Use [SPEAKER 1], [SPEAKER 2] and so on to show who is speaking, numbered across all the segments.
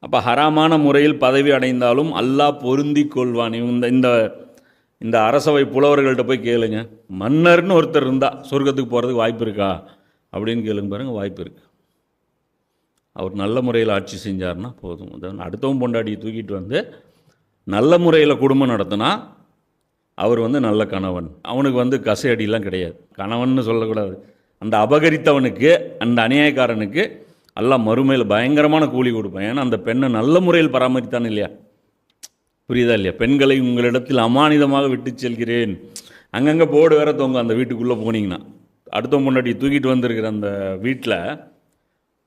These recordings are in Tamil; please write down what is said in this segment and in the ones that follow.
[SPEAKER 1] அப்போ ஹராமான முறையில் பதவி அடைந்தாலும் அல்லாஹ் பொருந்தி கொள்வான். இந்த இந்த இந்த அரசவை புலவர்கள்ட்ட போய் கேளுங்க, மன்னர்னு ஒருத்தர் இருந்தால் சொர்க்கத்துக்கு போகிறதுக்கு வாய்ப்பு இருக்கா அப்படின்னு கேளுங்க பாருங்கள், வாய்ப்பு இருக்குது. அவர் நல்ல முறையில் ஆட்சி செஞ்சார்னா போதும். அடுத்தவன் பொண்டாட்டியை தூக்கிட்டு வந்து நல்ல முறையில் குடும்பம் நடத்தினா அவர் நல்ல கணவன். அவனுக்கு கசையடிலாம் கிடையாது. கணவன் சொல்லக்கூடாது. அந்த அபகரித்தவனுக்கு, அந்த அநியாயக்காரனுக்கு எல்லாம் மறுமையில் பயங்கரமான கூலி கொடுப்பேன். ஏன்னா அந்த பெண்ணை நல்ல முறையில் பராமரித்தான் இல்லையா? புரியுதா இல்லையா? பெண்களை உங்களிடத்தில் அமானிதமாக விட்டு செல்கிறேன். அங்கங்கே போர்டு வேற தோங்க. அந்த வீட்டுக்குள்ளே போனீங்கன்னா அடுத்தவன் பொண்டாட்டி தூக்கிட்டு வந்திருக்கிற அந்த வீட்டில்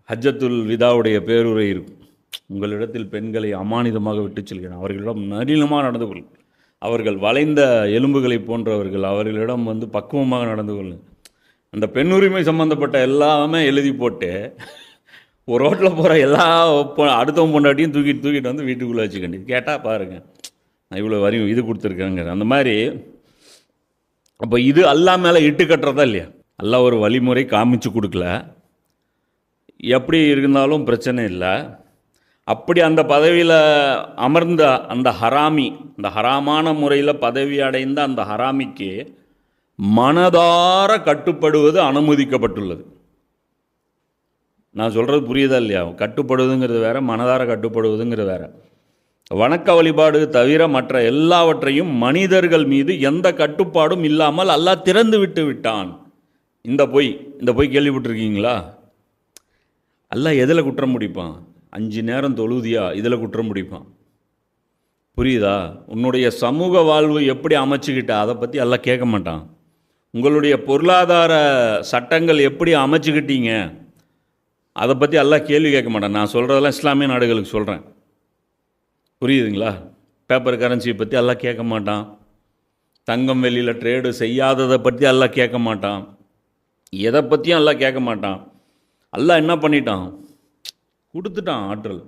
[SPEAKER 1] ஹஜ்ஜத்துல் விதாவுடைய பேருரை இருக்கும். உங்களிடத்தில் பெண்களை அமானிதமாக விட்டு செல்கிறேன், அவர்களிடம் நளினமாக நடந்து கொள், அவர்கள் வளைந்த எலும்புகளை போன்றவர்கள், அவர்களிடம் பக்குவமாக நடந்து கொள்ளுங்க. அந்த பெண் உரிமை சம்மந்தப்பட்ட எல்லாமே எழுதி போட்டு ஒரு ரோட்டில் போகிற எல்லா அடுத்தவன் பொண்டாட்டியும் தூக்கிட்டு வந்து வீட்டுக்குள்ளே வச்சுக்கண்டி கேட்டால் பாருங்கள், நான் இவ்வளோ வரையும் இது கொடுத்துருக்கேங்க. அந்த மாதிரி அப்போ இது அல்லாஹ் மேலே இட்டு கட்டுறதா இல்லையா? அல்லாஹ் ஒரு வழிமுறை காமிச்சு கொடுக்கல, எப்படி இருந்தாலும் பிரச்சனை இல்லை. அப்படி அந்த பதவியில் அமர்ந்த அந்த ஹராமி, அந்த ஹராமான முறையில் பதவி அடைந்த அந்த ஹராமிக்கு மனதார கட்டுப்படுவது அனுமதிக்கப்பட்டுள்ளது. நான் சொல்கிறது புரியுதா இல்லையா? கட்டுப்படுவதுங்கிறது வேறு, மனதார கட்டுப்படுவதுங்கிறது வேறு. வணக்க வழிபாடு தவிர மற்ற எல்லாவற்றையும் மனிதர்கள் மீது எந்த கட்டுப்பாடும் இல்லாமல் அல்லாஹ் திறந்து விட்டு விட்டான். இந்த பொய் கேள்விப்பட்டிருக்கீங்களா? அல்லாஹ் எதில் குற்றம் முடிப்பான்? 5 நேரம் தொழுதியா, இதில் குற்றம் முடிப்பான். புரியுதா? உன்னுடைய சமூக வாழ்வு எப்படி அமைச்சுக்கிட்ட அதை பற்றி அல்லாஹ் கேட்க மாட்டான். உங்களுடைய பொருளாதார சட்டங்கள் எப்படி அமைச்சுக்கிட்டீங்க அதை பற்றி அல்லாஹ் கேள்வி கேட்க மாட்டான். நான் சொல்கிறதெல்லாம் இஸ்லாமிய நாடுகளுக்கு சொல்கிறேன், புரியுதுங்களா? பேப்பர் கரன்சியை பற்றி அல்லாஹ் கேட்க மாட்டான். தங்கம் வெளியில் ட்ரேடு செய்யாததை பற்றி அல்லாஹ் கேட்க மாட்டான். எதை பற்றியும் அல்லாஹ் கேட்க மாட்டான். அல்லாஹ் என்ன பண்ணிட்டான்? கொடுத்துட்டான் ஆற்றல்.